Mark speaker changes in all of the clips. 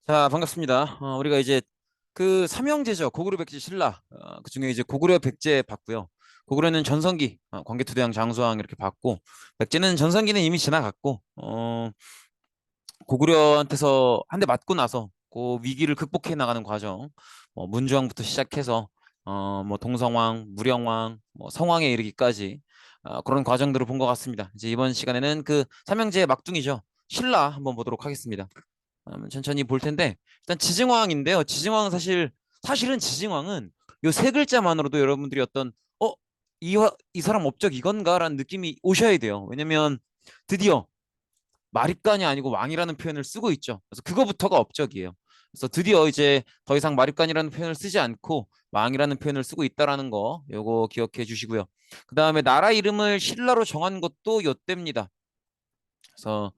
Speaker 1: 자, 반갑습니다. 우리가 이제 그 삼형제죠. 고구려, 백제, 신라. 그 중에 이제 고구려, 백제 봤고요. 고구려는 전성기, 광개토대왕, 장수왕 이렇게 봤고, 백제는 전성기는 이미 지나갔고, 고구려한테서 한 대 맞고 나서 그 위기를 극복해 나가는 과정, 문주왕부터 시작해서 뭐 동성왕, 무령왕, 뭐 성왕에 이르기까지 그런 과정들을 본 것 같습니다. 이제 이번 시간에는 그 삼형제의 막둥이죠. 신라 한번 보도록 하겠습니다. 천천히 볼 텐데 일단 지증왕인데요. 지증왕은 사실은 지증왕은 요 세 글자만으로도 여러분들이 어떤 이 사람 업적 이건가라는 느낌이 오셔야 돼요. 왜냐면 드디어 마립간이 아니고 왕이라는 표현을 쓰고 있죠. 그래서 그거부터가 업적이에요. 그래서 드디어 이제 더 이상 마립간이라는 표현을 쓰지 않고 왕이라는 표현을 쓰고 있다라는 거 요거 기억해 주시고요. 그 다음에 나라 이름을 신라로 정한 것도 요때입니다. 그래서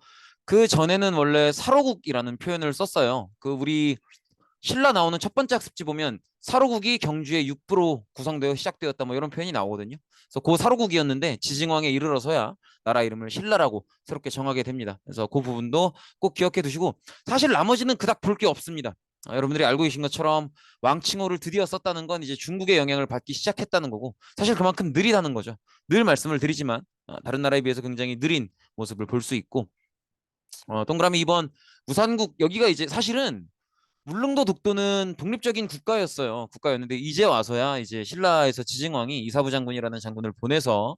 Speaker 1: 그 전에는 원래 사로국이라는 표현을 썼어요. 그 우리 신라 나오는 첫 번째 학습지 보면 사로국이 경주의 육부로 구성되어 시작되었다 뭐 이런 표현이 나오거든요. 그래서 그 사로국이었는데 지증왕에 이르러서야 나라 이름을 신라라고 새롭게 정하게 됩니다. 그래서 그 부분도 꼭 기억해 두시고 사실 나머지는 그닥 볼 게 없습니다. 여러분들이 알고 계신 것처럼 왕칭호를 드디어 썼다는 건 이제 중국의 영향을 받기 시작했다는 거고 사실 그만큼 느리다는 거죠. 늘 말씀을 드리지만 다른 나라에 비해서 굉장히 느린 모습을 볼 수 있고 동그라미 2번 우산국 여기가 이제 사실은 울릉도 독도는 독립적인 국가였는데 이제 와서야 이제 신라에서 지증왕이 이사부 장군이라는 장군을 보내서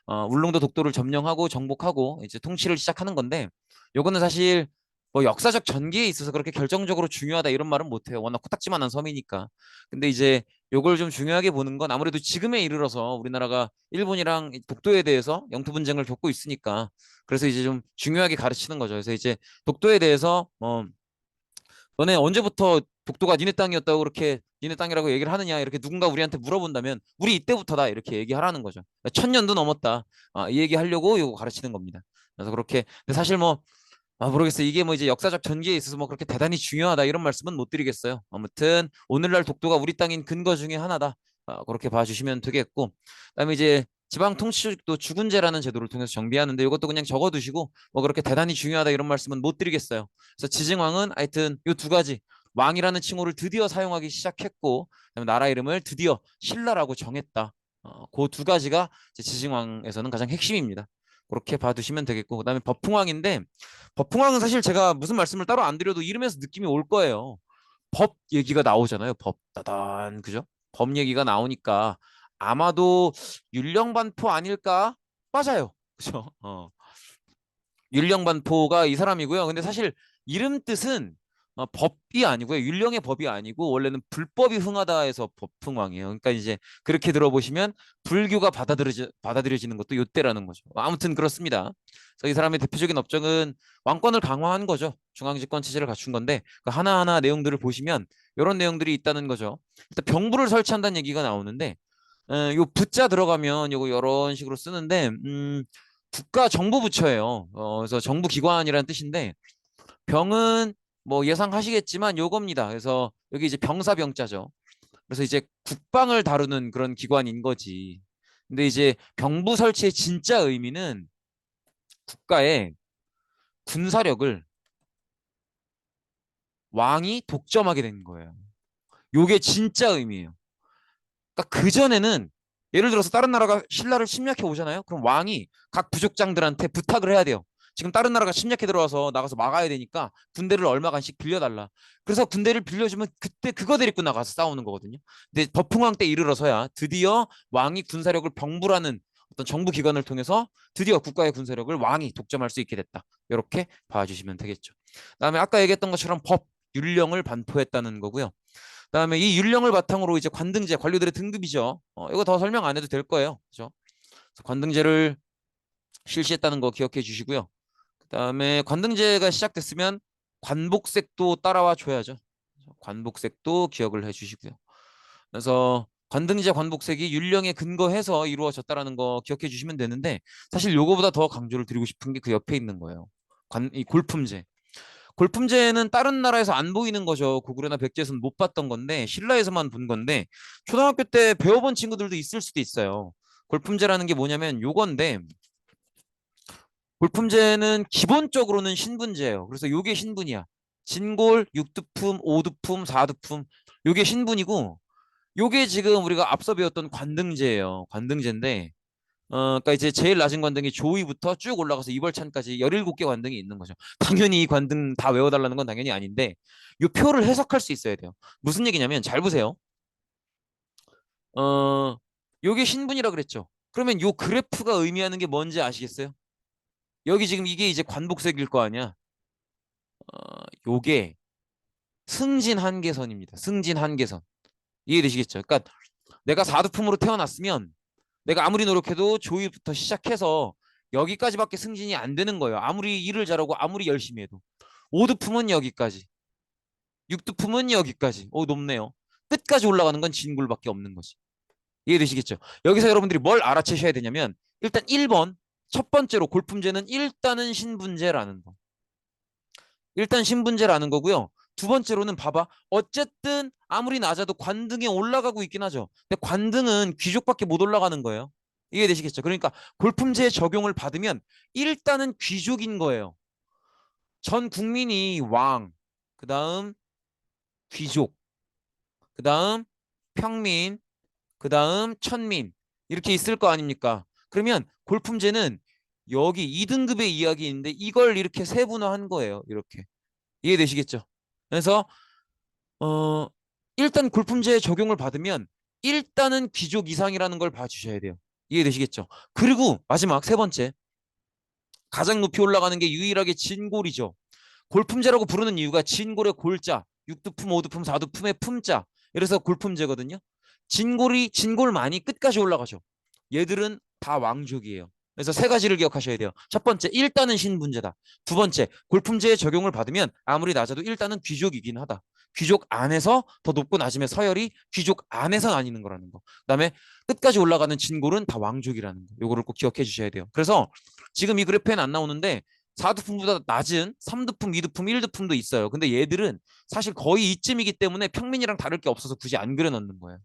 Speaker 1: 울릉도 독도를 점령하고 정복하고 이제 통치를 시작하는 건데 요거는 사실 뭐 역사적 전기에 있어서 그렇게 결정적으로 중요하다 이런 말은 못해요. 워낙 코딱지만한 섬이니까. 근데 이제 요걸 좀 중요하게 보는 건 아무래도 지금에 이르러서 우리나라가 일본이랑 독도에 대해서 영토 분쟁을 겪고 있으니까 그래서 이제 좀 중요하게 가르치는 거죠. 그래서 이제 독도에 대해서 너네 언제부터 독도가 니네 땅이었다고 그렇게 니네 땅이라고 얘기를 하느냐 이렇게 누군가 우리한테 물어본다면 우리 이때부터다 이렇게 얘기하라는 거죠. 1000년도 넘었다. 이 얘기 하려고 이거 가르치는 겁니다. 그래서 그렇게 근데 사실 뭐 모르겠어요. 이게 뭐 이제 역사적 전개에 있어서 뭐 그렇게 대단히 중요하다 이런 말씀은 못 드리겠어요. 아무튼 오늘날 독도가 우리 땅인 근거 중에 하나다. 그렇게 봐주시면 되겠고, 그다음에 이제 지방 통치조직도 주군제라는 제도를 통해서 정비하는데 이것도 그냥 적어두시고 뭐 그렇게 대단히 중요하다 이런 말씀은 못 드리겠어요. 그래서 지증왕은 하여튼 요 두 가지 왕이라는 칭호를 드디어 사용하기 시작했고, 그다음에 나라 이름을 드디어 신라라고 정했다. 그 두 가지가 지증왕에서는 가장 핵심입니다. 그렇게 봐두시면 되겠고, 그다음에 법흥왕인데 법흥왕은 사실 제가 무슨 말씀을 따로 안 드려도 이름에서 느낌이 올 거예요. 법 얘기가 나오잖아요. 법 따단 그죠? 법 얘기가 나오니까 아마도 율령반포 아닐까? 맞아요. 그죠? 율령반포가 이 사람이고요. 근데 사실 이름 뜻은 법이 아니고요. 율령의 법이 아니고 원래는 불법이 흥하다 해서 법흥왕이에요. 그러니까 이제 그렇게 들어보시면 불교가 받아들여지는 것도 요때라는 거죠. 아무튼 그렇습니다. 그래서 이 사람의 대표적인 업적은 왕권을 강화한 거죠. 중앙집권 체제를 갖춘 건데 그 하나하나 내용들을 보시면 이런 내용들이 있다는 거죠. 일단 병부를 설치한다는 얘기가 나오는데 요 부자 들어가면 요거 이런 식으로 쓰는데 국가 정부 부처예요. 그래서 정부 기관이라는 뜻인데 병은 뭐 예상하시겠지만 요겁니다. 그래서 여기 이제 병사병자죠. 그래서 이제 국방을 다루는 그런 기관인 거지. 근데 이제 병부 설치의 진짜 의미는 국가의 군사력을 왕이 독점하게 되는 거예요. 요게 진짜 의미예요. 그러니까 그전에는 예를 들어서 다른 나라가 신라를 침략해 오잖아요. 그럼 왕이 각 부족장들한테 부탁을 해야 돼요. 지금 다른 나라가 침략해 들어와서 나가서 막아야 되니까 군대를 얼마간씩 빌려달라. 그래서 군대를 빌려주면 그때 그거 데리고 나가서 싸우는 거거든요. 근데 법흥왕 때 이르러서야 드디어 왕이 군사력을 병부라는 어떤 정부 기관을 통해서 드디어 국가의 군사력을 왕이 독점할 수 있게 됐다. 이렇게 봐주시면 되겠죠. 그다음에 아까 얘기했던 것처럼 법, 율령을 반포했다는 거고요. 그다음에 이 율령을 바탕으로 이제 관등제, 관료들의 등급이죠. 이거 더 설명 안 해도 될 거예요. 그죠? 관등제를 실시했다는 거 기억해 주시고요. 그다음에 관등제가 시작됐으면 관복색도 따라와 줘야죠. 관복색도 기억을 해 주시고요. 그래서 관등제 관복색이 율령에 근거해서 이루어졌다라는 거 기억해 주시면 되는데 사실 요거보다 더 강조를 드리고 싶은 게 그 옆에 있는 거예요. 이 골품제. 골품제는 다른 나라에서 안 보이는 거죠. 고구려나 백제에서는 못 봤던 건데 신라에서만 본 건데 초등학교 때 배워본 친구들도 있을 수도 있어요. 골품제라는 게 뭐냐면 요건데 골품제는 기본적으로는 신분제예요. 그래서 요게 신분이야. 진골, 육두품, 오두품, 사두품. 요게 신분이고 요게 지금 우리가 앞서 배웠던 관등제예요. 관등제인데 그러니까 이제 제일 낮은 관등이 조위부터 쭉 올라가서 이벌찬까지 17개 관등이 있는 거죠. 당연히 이 관등 다 외워달라는 건 당연히 아닌데 요 표를 해석할 수 있어야 돼요. 무슨 얘기냐면 잘 보세요. 어, 요게 신분이라 그랬죠. 그러면 요 그래프가 의미하는 게 뭔지 아시겠어요? 여기 지금 이게 이제 관복색일 거 아니야. 요게 승진 한계선입니다. 승진 한계선. 이해되시겠죠? 그러니까 내가 사두품으로 태어났으면 내가 아무리 노력해도 조위부터 시작해서 여기까지밖에 승진이 안 되는 거예요. 아무리 일을 잘하고 아무리 열심히 해도. 오두품은 여기까지. 육두품은 여기까지. 오, 높네요. 끝까지 올라가는 건 진굴밖에 없는 거지. 이해되시겠죠? 여기서 여러분들이 뭘 알아채셔야 되냐면 일단 1번 첫 번째로 골품제는 일단은 신분제라는 거. 일단 신분제라는 거고요. 두 번째로는 봐봐. 어쨌든 아무리 낮아도 관등에 올라가고 있긴 하죠. 근데 관등은 귀족밖에 못 올라가는 거예요. 이해되시겠죠? 그러니까 골품제 적용을 받으면 일단은 귀족인 거예요. 전 국민이 왕, 그 다음 귀족, 그 다음 평민, 그 다음 천민 이렇게 있을 거 아닙니까? 그러면 골품제는 여기 2등급의 이야기인데 이걸 이렇게 세분화한 거예요. 이렇게. 이해되시겠죠? 그래서 어 일단 골품제 적용을 받으면 일단은 귀족 이상이라는 걸 봐주셔야 돼요. 이해되시겠죠? 그리고 마지막 세 번째 가장 높이 올라가는 게 유일하게 진골이죠. 골품제라고 부르는 이유가 진골의 골자, 육두품, 오두품, 사두품의 품자. 이래서 골품제거든요. 진골만이 끝까지 올라가죠. 얘들은 다 왕족이에요. 그래서 세 가지를 기억하셔야 돼요. 첫 번째, 일단은 신분제다. 두 번째, 골품제의 적용을 받으면 아무리 낮아도 일단은 귀족이긴 하다. 귀족 안에서 더 높고 낮음의 서열이 귀족 안에서 나뉘는 거라는 거. 그다음에 끝까지 올라가는 진골은 다 왕족이라는 거. 요거를 꼭 기억해 주셔야 돼요. 그래서 지금 이 그래프에는 안 나오는데 4두품보다 낮은 3두품, 2두품, 1두품도 있어요. 근데 얘들은 사실 거의 이쯤이기 때문에 평민이랑 다를 게 없어서 굳이 안 그려놓는 거예요.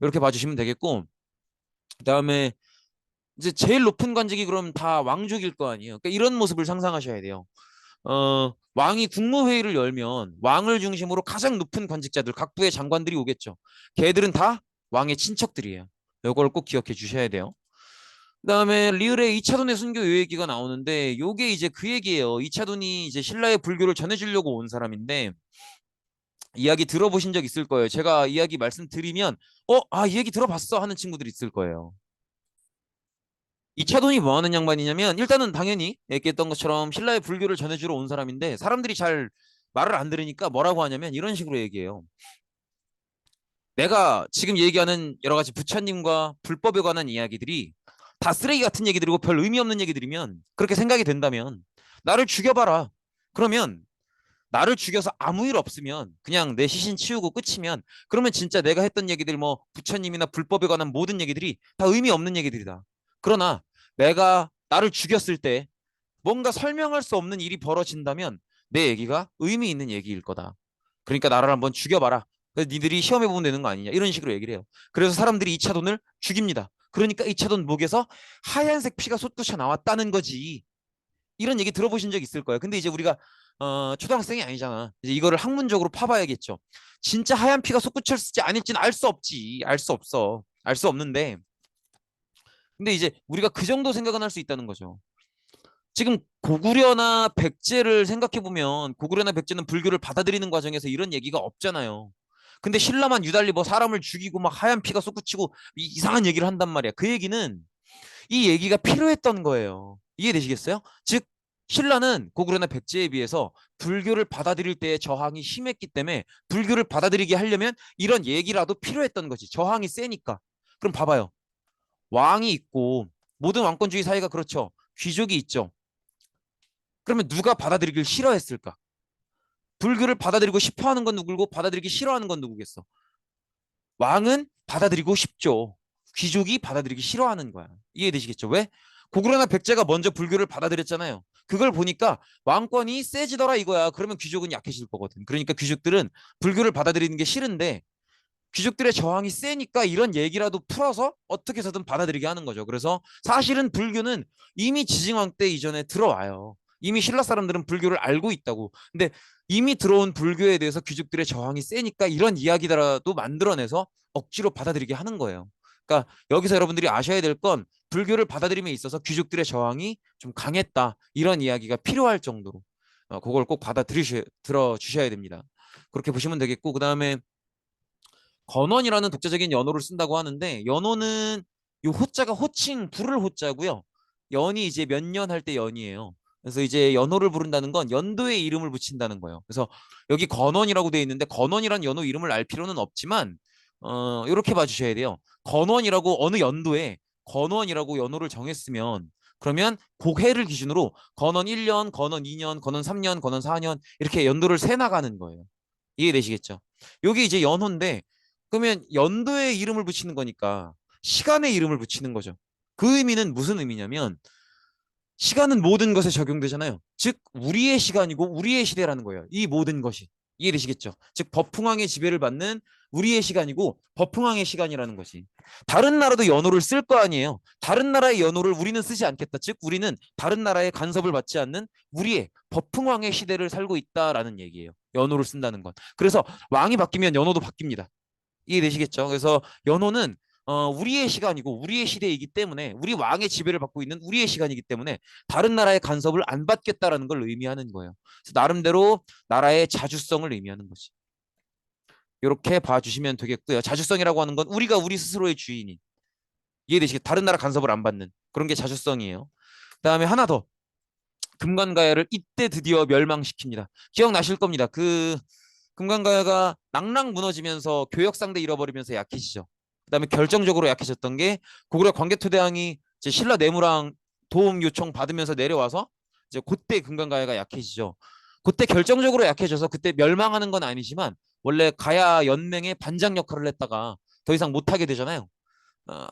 Speaker 1: 이렇게 봐주시면 되겠고 그다음에 이제 제일 높은 관직이 그럼 다 왕족일 거 아니에요. 그러니까 이런 모습을 상상하셔야 돼요. 왕이 국무회의를 열면 왕을 중심으로 가장 높은 관직자들, 각 부의 장관들이 오겠죠. 걔들은 다 왕의 친척들이에요. 이걸 꼭 기억해 주셔야 돼요. 그다음에 리을의 이차돈의 순교 요 얘기가 나오는데 요게 이제 그 얘기예요. 이차돈이 이제 신라의 불교를 전해주려고 온 사람인데 이야기 들어보신 적 있을 거예요. 제가 이야기 말씀드리면 이 얘기 들어봤어 하는 친구들 있을 거예요. 이차돈이 뭐 하는 양반이냐면 일단은 당연히 얘기했던 것처럼 신라의 불교를 전해주러 온 사람인데 사람들이 잘 말을 안 들으니까 뭐라고 하냐면 이런 식으로 얘기해요. 내가 지금 얘기하는 여러 가지 부처님과 불법에 관한 이야기들이 다 쓰레기 같은 얘기들이고 별 의미 없는 얘기들이면 그렇게 생각이 된다면 나를 죽여봐라. 그러면 나를 죽여서 아무 일 없으면 그냥 내 시신 치우고 끝이면 그러면 진짜 내가 했던 얘기들 뭐 부처님이나 불법에 관한 모든 얘기들이 다 의미 없는 얘기들이다. 그러나 내가 나를 죽였을 때 뭔가 설명할 수 없는 일이 벌어진다면 내 얘기가 의미 있는 얘기일 거다. 그러니까 나를 한번 죽여봐라. 그래서 니들이 시험해 보면 되는 거 아니냐 이런 식으로 얘기를 해요. 그래서 사람들이 이차돈을 죽입니다. 그러니까 이차돈 목에서 하얀색 피가 솟구쳐 나왔다는 거지. 이런 얘기 들어보신 적 있을 거예요. 근데 이제 우리가 초등학생이 아니잖아. 이제 이거를 학문적으로 파봐야겠죠. 진짜 하얀 피가 솟구쳤을지 아닐지는 알 수 없지. 알 수 없어. 알 수 없는데. 근데 이제 우리가 그 정도 생각은 할 수 있다는 거죠. 지금 고구려나 백제를 생각해 보면 고구려나 백제는 불교를 받아들이는 과정에서 이런 얘기가 없잖아요. 근데 신라만 유달리 뭐 사람을 죽이고 막 하얀 피가 솟구치고 이상한 얘기를 한단 말이야. 그 얘기는 이 얘기가 필요했던 거예요. 이해되시겠어요? 즉 신라는 고구려나 백제에 비해서 불교를 받아들일 때의 저항이 심했기 때문에 불교를 받아들이게 하려면 이런 얘기라도 필요했던 거지. 저항이 세니까. 그럼 봐봐요. 왕이 있고 모든 왕권주의 사회가 그렇죠. 귀족이 있죠. 그러면 누가 받아들이길 싫어했을까? 불교를 받아들이고 싶어하는 건 누구고 받아들이기 싫어하는 건 누구겠어? 왕은 받아들이고 싶죠. 귀족이 받아들이기 싫어하는 거야. 이해되시겠죠? 왜? 고구려나 백제가 먼저 불교를 받아들였잖아요. 그걸 보니까 왕권이 세지더라 이거야. 그러면 귀족은 약해질 거거든. 그러니까 귀족들은 불교를 받아들이는 게 싫은데 귀족들의 저항이 세니까 이런 얘기라도 풀어서 어떻게 해서든 받아들이게 하는 거죠. 그래서 사실은 불교는 이미 지징왕 때 이전에 들어와요. 이미 신라 사람들은 불교를 알고 있다고. 근데 이미 들어온 불교에 대해서 귀족들의 저항이 세니까 이런 이야기더라도 만들어내서 억지로 받아들이게 하는 거예요. 그러니까 여기서 여러분들이 아셔야 될 건 불교를 받아들임에 있어서 귀족들의 저항이 좀 강했다. 이런 이야기가 필요할 정도로 그걸 꼭 들어주셔야 됩니다. 그렇게 보시면 되겠고, 그다음에 건원이라는 독자적인 연호를 쓴다고 하는데, 연호는 요 호자가 호칭 부를 호자고요. 연이 이제 몇 년 할 때 연이에요. 그래서 이제 연호를 부른다는 건 연도에 이름을 붙인다는 거예요. 그래서 여기 건원이라고 되어 있는데 건원이란 연호 이름을 알 필요는 없지만 이렇게 봐주셔야 돼요. 건원이라고 어느 연도에 건원이라고 연호를 정했으면 그러면 고해를 기준으로 건원 1년, 건원 2년, 건원 3년, 건원 4년 이렇게 연도를 세 나가는 거예요. 이해되시겠죠? 여기 이제 연호인데 그러면 연도에 이름을 붙이는 거니까 시간에 이름을 붙이는 거죠. 그 의미는 무슨 의미냐면 시간은 모든 것에 적용되잖아요. 즉 우리의 시간이고 우리의 시대라는 거예요. 이 모든 것이. 이해되시겠죠? 즉 법흥왕의 지배를 받는 우리의 시간이고 법흥왕의 시간이라는 것이. 다른 나라도 연호를 쓸 거 아니에요. 다른 나라의 연호를 우리는 쓰지 않겠다. 즉 우리는 다른 나라의 간섭을 받지 않는 우리의 법흥왕의 시대를 살고 있다라는 얘기예요. 연호를 쓴다는 건. 그래서 왕이 바뀌면 연호도 바뀝니다. 이해되시겠죠? 그래서 연호는 우리의 시간이고 우리의 시대이기 때문에 우리 왕의 지배를 받고 있는 우리의 시간이기 때문에 다른 나라의 간섭을 안 받겠다라는 걸 의미하는 거예요. 그래서 나름대로 나라의 자주성을 의미하는 거지. 이렇게 봐주시면 되겠고요. 자주성이라고 하는 건 우리가 우리 스스로의 주인이. 이해되시겠죠? 다른 나라 간섭을 안 받는 그런 게 자주성이에요. 그다음에 하나 더. 금관가야를 이때 드디어 멸망시킵니다. 기억나실 겁니다. 그 금강가야가 낭랑 무너지면서 교역 상대 잃어버리면서 약해지죠. 그다음에 결정적으로 약해졌던 게 고구려 광개토대왕이 이제 신라 내무랑 도움 요청 받으면서 내려와서 이제 그때 금강가야가 약해지죠. 그때 결정적으로 약해져서 그때 멸망하는 건 아니지만 원래 가야 연맹의 반장 역할을 했다가 더 이상 못하게 되잖아요.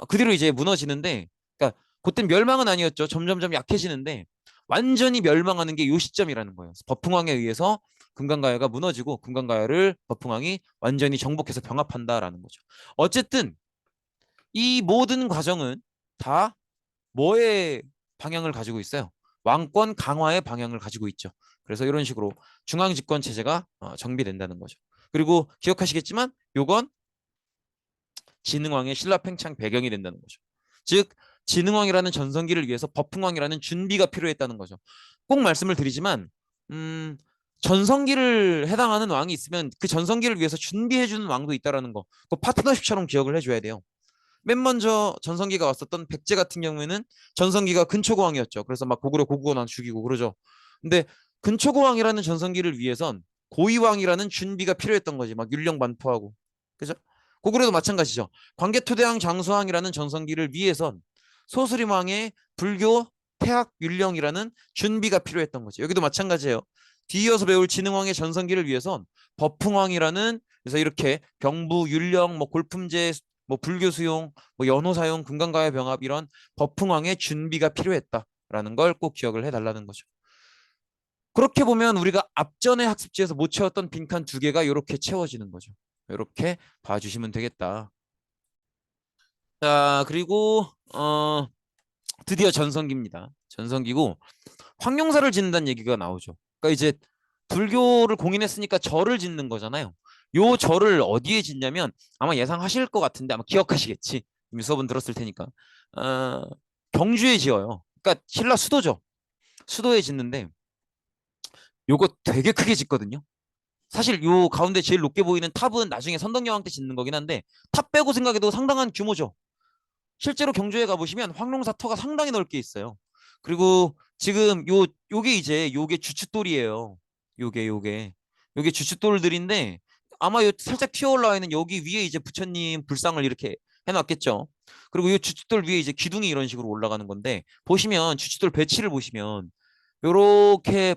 Speaker 1: 그 뒤로 이제 무너지는데, 그러니까 그때 멸망은 아니었죠. 점점점 약해지는데 완전히 멸망하는 게 요 시점이라는 거예요. 법흥왕에 의해서 금강가야가 무너지고 금강가야를 법흥왕이 완전히 정복해서 병합한다라는 거죠. 어쨌든 이 모든 과정은 다 뭐의 방향을 가지고 있어요? 왕권 강화의 방향을 가지고 있죠. 그래서 이런 식으로 중앙 집권 체제가 정비된다는 거죠. 그리고 기억하시겠지만 요건 진흥왕의 신라 팽창 배경이 된다는 거죠. 즉 진흥왕이라는 전성기를 위해서 법흥왕이라는 준비가 필요했다는 거죠. 꼭 말씀을 드리지만 전성기를 해당하는 왕이 있으면 그 전성기를 위해서 준비해주는 왕도 있다라는 거. 그 파트너십처럼 기억을 해줘야 돼요. 맨 먼저 전성기가 왔었던 백제 같은 경우에는 전성기가 근초고왕이었죠. 그래서 막 고구려 고구원왕 죽이고 그러죠. 근데 근초고왕이라는 전성기를 위해선 고위왕이라는 준비가 필요했던 거지. 막 율령 반포하고. 그죠? 고구려도 마찬가지죠. 광개토대왕 장수왕이라는 전성기를 위해선 소수림왕의 불교 태학 율령이라는 준비가 필요했던 거죠. 여기도 마찬가지예요. 뒤이어서 배울 진흥왕의 전성기를 위해선 법흥왕이라는 그래서 이렇게 병부 율령 뭐 골품제 뭐 불교 수용 뭐 연호 사용 금강가야 병합 이런 법흥왕의 준비가 필요했다라는 걸 꼭 기억을 해달라는 거죠. 그렇게 보면 우리가 앞전의 학습지에서 못 채웠던 빈칸 두 개가 이렇게 채워지는 거죠. 이렇게 봐주시면 되겠다. 자, 그리고 드디어 전성기입니다. 전성기고 황룡사를 짓는다는 얘기가 나오죠. 그러니까 이제 불교를 공인했으니까 절을 짓는 거잖아요. 요 절을 어디에 짓냐면 아마 예상하실 것 같은데 아마 기억하시겠지. 이미 수업은 들었을 테니까. 어, 경주에 지어요. 그러니까 신라 수도죠. 수도에 짓는데 요거 되게 크게 짓거든요. 사실 요 가운데 제일 높게 보이는 탑은 나중에 선덕여왕 때 짓는 거긴 한데 탑 빼고 생각해도 상당한 규모죠. 실제로 경주에 가보시면 황룡사 터가 상당히 넓게 있어요. 그리고 지금 요게 이제 요게 주춧돌이에요. 요게 주춧돌들인데 아마 요 살짝 튀어 올라와 있는 여기 위에 이제 부처님 불상을 이렇게 해놨겠죠. 그리고 요 주춧돌 위에 이제 기둥이 이런 식으로 올라가는 건데 보시면 주춧돌 배치를 보시면 요렇게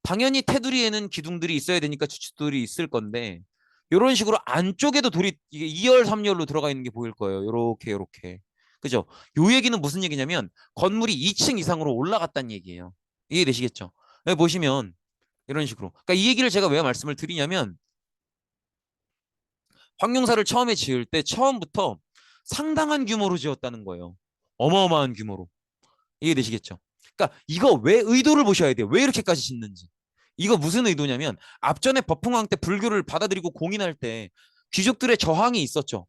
Speaker 1: 당연히 테두리에는 기둥들이 있어야 되니까 주춧돌이 있을 건데 이런 식으로 안쪽에도 돌이 이게 2열, 3열로 들어가 있는 게 보일 거예요. 요렇게. 그죠? 요 얘기는 무슨 얘기냐면 건물이 2층 이상으로 올라갔다는 얘기예요. 이해되시겠죠? 여기 보시면 이런 식으로. 그러니까 이 얘기를 제가 왜 말씀을 드리냐면 황룡사를 처음에 지을 때 처음부터 상당한 규모로 지었다는 거예요. 어마어마한 규모로. 이해되시겠죠? 그러니까 이거 왜 의도를 보셔야 돼요. 왜 이렇게까지 짓는지. 이거 무슨 의도냐면 앞전에 버풍왕 때 불교를 받아들이고 공인할 때 귀족들의 저항이 있었죠.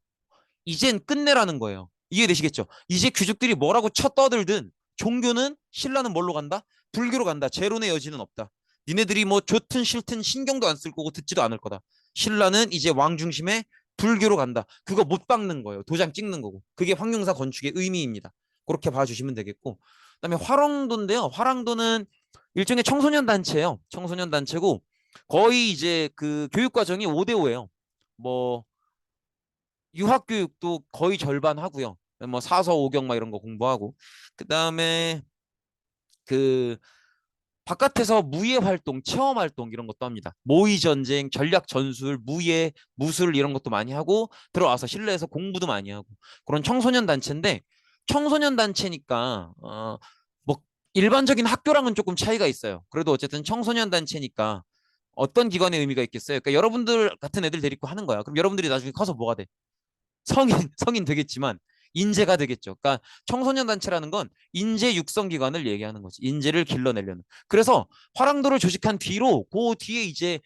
Speaker 1: 이젠 끝내라는 거예요. 이해되시겠죠? 이제 귀족들이 뭐라고 쳐 떠들든 종교는 신라는 뭘로 간다? 불교로 간다. 재론의 여지는 없다. 니네들이 뭐 좋든 싫든 신경도 안 쓸 거고 듣지도 않을 거다. 신라는 이제 왕 중심의 불교로 간다. 그거 못 박는 거예요. 도장 찍는 거고. 그게 황룡사 건축의 의미입니다. 그렇게 봐주시면 되겠고. 그다음에 화랑도인데요. 화랑도는 일종의 청소년 단체예요. 청소년 단체고 거의 이제 그 교육 과정이 5대5예요. 뭐 유학 교육도 거의 절반 하고요. 뭐 사서 오경 막 이런 거 공부하고 그다음에 그 바깥에서 무예 활동, 체험 활동 이런 것도 합니다. 모의 전쟁, 전략 전술, 무예, 무술 이런 것도 많이 하고 들어와서 실내에서 공부도 많이 하고 그런 청소년 단체인데 청소년 단체니까 뭐 일반적인 학교랑은 조금 차이가 있어요. 그래도 어쨌든 청소년 단체니까 어떤 기관의 의미가 있겠어요? 그러니까 여러분들 같은 애들 데리고 하는 거야. 그럼 여러분들이 나중에 커서 뭐가 돼? 성인 되겠지만 인재가 되겠죠. 그러니까 청소년 단체라는 건 인재 육성 기관을 얘기하는 거지. 인재를 길러내려는. 그래서 화랑도를 조직한 뒤로 그 뒤에 이제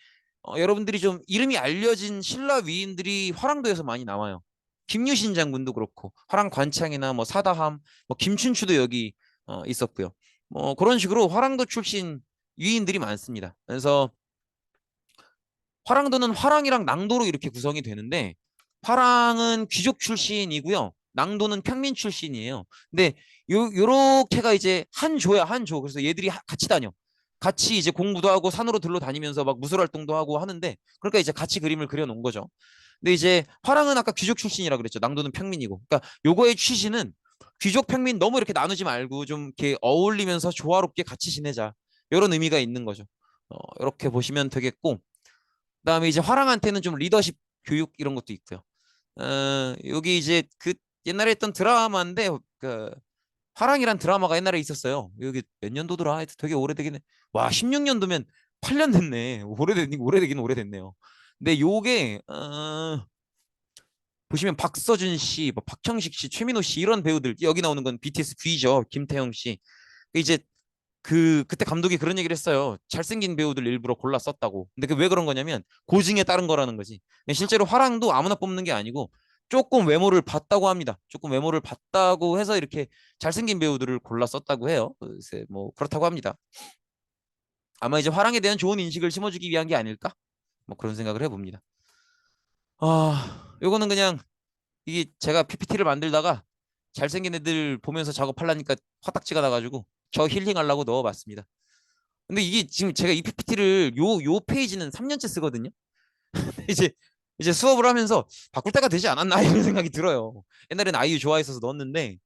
Speaker 1: 여러분들이 좀 이름이 알려진 신라 위인들이 화랑도에서 많이 나와요. 김유신 장군도 그렇고 화랑 관창이나 뭐 사다함, 뭐 김춘추도 여기 있었고요. 뭐 그런 식으로 화랑도 출신 위인들이 많습니다. 그래서 화랑도는 화랑이랑 낭도로 이렇게 구성이 되는데 화랑은 귀족 출신이고요. 낭도는 평민 출신이에요. 근데 요렇게가 이제 한 조야, 한 조. 그래서 얘들이 같이 다녀. 같이 이제 공부도 하고 산으로 들러 다니면서 막 무술 활동도 하고 하는데 그러니까 이제 같이 그림을 그려 놓은 거죠. 근데 이제 화랑은 아까 귀족 출신이라 그랬죠. 낭도는 평민이고. 그러니까 요거의 취지는 귀족 평민 너무 이렇게 나누지 말고 좀 이렇게 어울리면서 조화롭게 같이 지내자. 이런 의미가 있는 거죠. 이렇게 보시면 되겠고 그다음에 이제 화랑한테는 좀 리더십 교육 이런 것도 있고요. 여기 이제 그 옛날에 했던 드라마인데 그 화랑이란 드라마가 옛날에 있었어요. 여기 몇 년도더라? 하여튼 되게 오래되긴 해. 와, 16년도면 8년 됐네. 오래되긴 오래됐네요. 근데 요게 보시면 박서준 씨, 뭐 박형식 씨, 최민호 씨 이런 배우들 여기 나오는 건 BTS V죠. 김태형 씨. 이제 그때 감독이 그런 얘기를 했어요. 잘생긴 배우들 일부러 골라 썼다고. 근데 그 왜 그런 거냐면 고증에 따른 거라는 거지. 근데 실제로 화랑도 아무나 뽑는 게 아니고 조금 외모를 봤다고 합니다. 조금 외모를 봤다고 해서 이렇게 잘생긴 배우들을 골라 썼다고 해요. 글쎄, 뭐 그렇다고 합니다. 아마 이제 화랑에 대한 좋은 인식을 심어주기 위한 게 아닐까? 뭐 그런 생각을 해봅니다. 요거는 그냥 이게 제가 PPT를 만들다가 잘생긴 애들 보면서 작업하려니까 화딱지가 나가지고 저 힐링하려고 넣어봤습니다. 근데 이게 지금 제가 이 PPT를 요 페이지는 3년째 쓰거든요. 이제 이제 수업을 하면서 바꿀 때가 되지 않았나 이런 생각이 들어요. 옛날에는 아이유 좋아했어서 넣었는데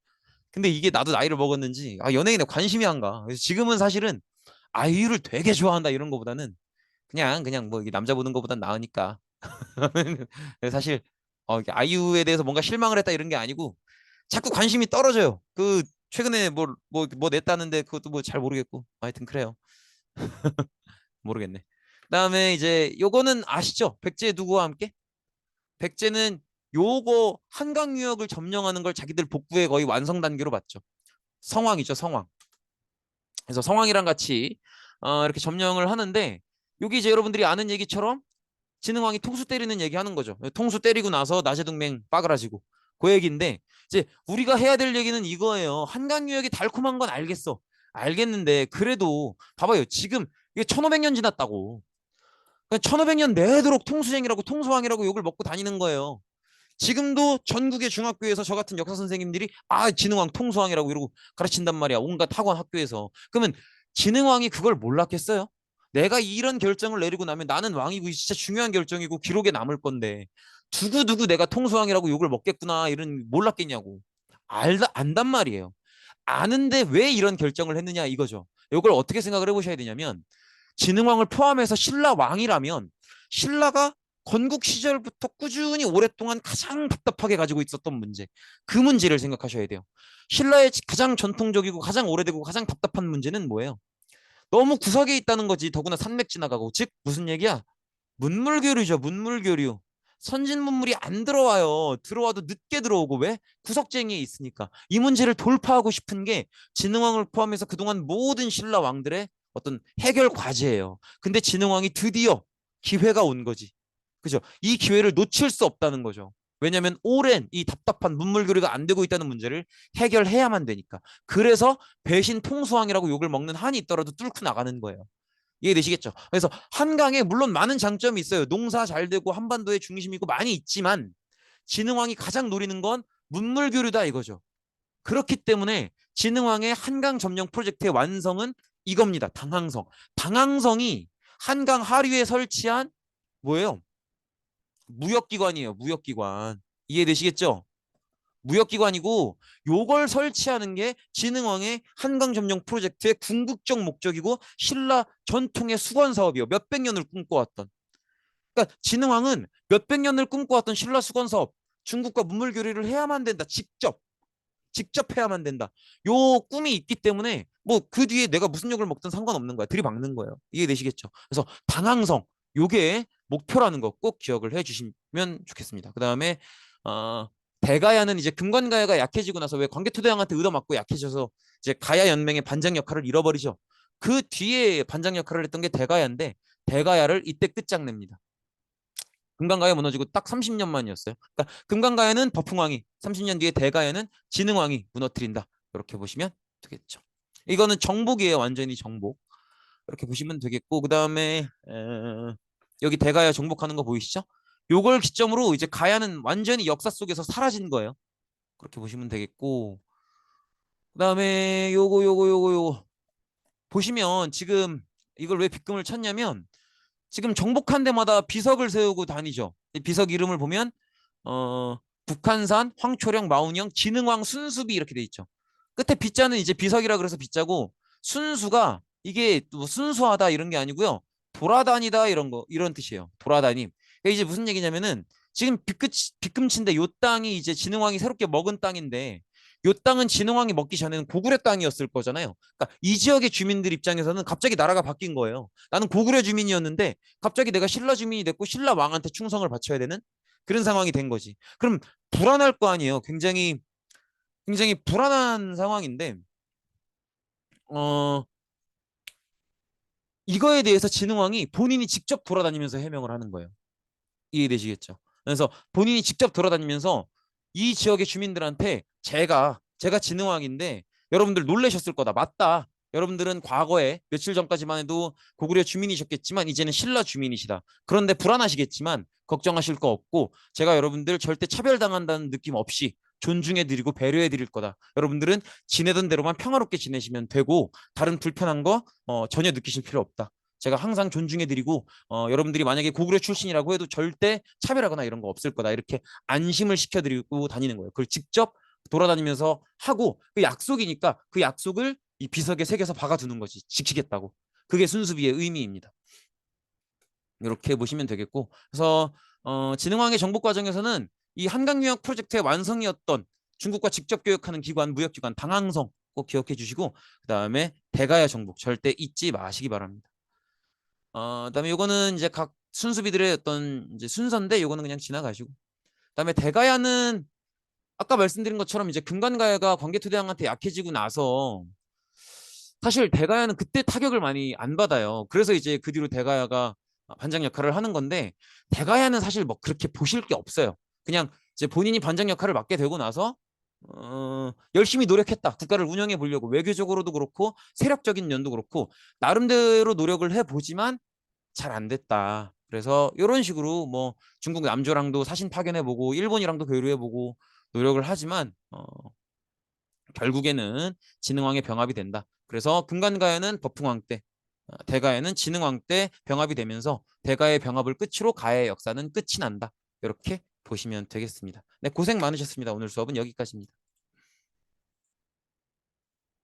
Speaker 1: 근데 이게 나도 나이를 먹었는지 연예인에 관심이 안 가. 그래서 지금은 사실은 아이유를 되게 좋아한다 이런 거보다는 그냥 뭐 이게 남자 보는 거보단 나으니까. 사실 이게 아이유에 대해서 뭔가 실망을 했다 이런 게 아니고 자꾸 관심이 떨어져요. 그 최근에 뭐 냈다는데 그것도 뭐 잘 모르겠고 하여튼 그래요. 모르겠네. 그다음에 이제 요거는 아시죠? 백제 누구와 함께? 백제는 요거 한강 유역을 점령하는 걸 자기들 복부의 거의 완성 단계로 봤죠. 성왕이죠, 성왕. 그래서 성왕이랑 같이 이렇게 점령을 하는데 여기 이제 여러분들이 아는 얘기처럼 진흥왕이 통수 때리는 얘기 하는 거죠. 통수 때리고 나서 나제동맹 빠그라지고 그 얘기인데 이제 우리가 해야 될 얘기는 이거예요. 한강 유역이 달콤한 건 알겠어. 알겠는데 그래도 봐봐요. 지금 이게 1500년 지났다고. 1500년 내도록 통수쟁이라고 통수왕이라고 욕을 먹고 다니는 거예요. 지금도 전국의 중학교에서 저 같은 역사 선생님들이 진흥왕 통수왕이라고 이러고 가르친단 말이야. 온갖 학원 학교에서. 그러면 진흥왕이 그걸 몰랐겠어요? 내가 이런 결정을 내리고 나면 나는 왕이고 진짜 중요한 결정이고 기록에 남을 건데 두고두고 내가 통수왕이라고 욕을 먹겠구나 이런 몰랐겠냐고. 안단 말이에요. 아는데 왜 이런 결정을 했느냐 이거죠. 이걸 어떻게 생각을 해보셔야 되냐면 진흥왕을 포함해서 신라 왕이라면 신라가 건국 시절부터 꾸준히 오랫동안 가장 답답하게 가지고 있었던 문제, 그 문제를 생각하셔야 돼요. 신라의 가장 전통적이고 가장 오래되고 가장 답답한 문제는 뭐예요? 너무 구석에 있다는 거지. 더구나 산맥 지나가고. 즉 무슨 얘기야? 문물교류죠. 문물교류. 선진 문물이 안 들어와요. 들어와도 늦게 들어오고. 왜? 구석쟁이에 있으니까. 이 문제를 돌파하고 싶은 게 진흥왕을 포함해서 그동안 모든 신라 왕들의 어떤 해결 과제예요. 근데 진흥왕이 드디어 기회가 온 거지. 그죠? 이 기회를 놓칠 수 없다는 거죠. 왜냐하면 오랜 이 답답한 문물 교류가 안 되고 있다는 문제를 해결해야만 되니까. 그래서 배신 통수왕이라고 욕을 먹는 한이 있더라도 뚫고 나가는 거예요. 이해되시겠죠? 그래서 한강에 물론 많은 장점이 있어요. 농사 잘 되고 한반도의 중심이고 많이 있지만 진흥왕이 가장 노리는 건 문물 교류다 이거죠. 그렇기 때문에 진흥왕의 한강 점령 프로젝트의 완성은 이겁니다. 당항성. 당항성이 한강 하류에 설치한 뭐예요? 무역기관이에요. 무역기관. 이해되시겠죠? 무역기관이고 요걸 설치하는 게 진흥왕의 한강 점령 프로젝트의 궁극적 목적이고 신라 전통의 수건 사업이요. 몇백 년을 꿈꿔왔던. 그러니까 진흥왕은 몇백 년을 꿈꿔왔던 신라 수건 사업, 중국과 문물 교류를 해야만 된다. 직접 해야만 된다. 요 꿈이 있기 때문에 뭐 그 뒤에 내가 무슨 욕을 먹든 상관없는 거야. 들이박는 거예요. 이해되시겠죠? 그래서 당항성 요게 목표라는 거 꼭 기억을 해주시면 좋겠습니다. 그 다음에 어, 대가야는 이제 금관가야가 약해지고 나서 왜 광개토대왕한테 얻어맞고 약해져서 이제 가야 연맹의 반장 역할을 잃어버리죠. 그 뒤에 반장 역할을 했던 게 대가야인데 대가야를 이때 끝장냅니다. 금강가야 무너지고 딱 30년 만이었어요. 그러니까 금강가야는 버풍왕이, 30년 뒤에 대가야는 진흥왕이 무너뜨린다. 이렇게 보시면 되겠죠. 이거는 정복이에요. 완전히 정복. 이렇게 보시면 되겠고, 그 다음에 여기 대가야 정복하는 거 보이시죠? 요걸 기점으로 이제 가야는 완전히 역사 속에서 사라진 거예요. 그렇게 보시면 되겠고, 그 다음에 요거 보시면 지금 이걸 왜 빗금을 쳤냐면 지금 정복한 데마다 비석을 세우고 다니죠. 비석 이름을 보면 어, 북한산, 황초령, 마운영, 진흥왕, 순수비 이렇게 돼 있죠. 끝에 비자는 이제 비석이라 그래서 비자고 순수가 이게 뭐 순수하다 이런 게 아니고요. 돌아다니다 이런 거 이런 뜻이에요. 돌아다님. 그러니까 이제 무슨 얘기냐면은 지금 빗금친데 요 땅이 이제 진흥왕이 새롭게 먹은 땅인데 요 땅은 진흥왕이 먹기 전에는 고구려 땅이었을 거잖아요. 그러니까 이 지역의 주민들 입장에서는 갑자기 나라가 바뀐 거예요. 나는 고구려 주민이었는데 갑자기 내가 신라 주민이 됐고 신라 왕한테 충성을 바쳐야 되는 그런 상황이 된 거지. 그럼 불안할 거 아니에요. 굉장히 불안한 상황인데 어 이거에 대해서 진흥왕이 본인이 직접 돌아다니면서 해명을 하는 거예요. 이해되시겠죠? 그래서 본인이 직접 돌아다니면서 이 지역의 주민들한테 제가 진흥왕인데 여러분들 놀라셨을 거다. 맞다. 여러분들은 과거에 며칠 전까지만 해도 고구려 주민이셨겠지만 이제는 신라 주민이시다. 그런데 불안하시겠지만 걱정하실 거 없고 제가 여러분들 절대 차별당한다는 느낌 없이 존중해드리고 배려해드릴 거다. 여러분들은 지내던 대로만 평화롭게 지내시면 되고 다른 불편한 거 전혀 느끼실 필요 없다. 제가 항상 존중해드리고 여러분들이 만약에 고구려 출신이라고 해도 절대 차별하거나 이런 거 없을 거다. 이렇게 안심을 시켜드리고 다니는 거예요. 그걸 직접 돌아다니면서 하고 그 약속이니까 그 약속을 이 비석에 새겨서 박아두는 거지. 지키겠다고. 그게 순수비의 의미입니다. 이렇게 보시면 되겠고 그래서 진흥왕의 정복 과정에서는 이 한강유역 프로젝트의 완성이었던 중국과 직접 교역하는 기관, 무역기관 당항성 꼭 기억해 주시고 그 다음에 대가야 정복 절대 잊지 마시기 바랍니다. 그다음에 요거는 이제 각 순수비들의 어떤 이제 순서인데 요거는 그냥 지나가시고 그다음에 대가야는 아까 말씀드린 것처럼 이제 금관가야가 광개토대왕한테 약해지고 나서 사실 대가야는 그때 타격을 많이 안 받아요. 그래서 이제 그 뒤로 대가야가 반장 역할을 하는 건데 대가야는 사실 뭐 그렇게 보실 게 없어요. 그냥 이제 본인이 반장 역할을 맡게 되고 나서 열심히 노력했다. 국가를 운영해 보려고 외교적으로도 그렇고 세력적인 면도 그렇고 나름대로 노력을 해 보지만 잘 안 됐다. 그래서 이런 식으로 뭐 중국 남조랑도 사신 파견해 보고 일본이랑도 교류해 보고 노력을 하지만 결국에는 진흥왕의 병합이 된다. 그래서 금관가야는 버풍왕 때, 대가야는 진흥왕 때 병합이 되면서 대가의 병합을 끝으로 가야의 역사는 끝이 난다. 이렇게 보시면 되겠습니다. 네, 고생 많으셨습니다. 오늘 수업은 여기까지입니다.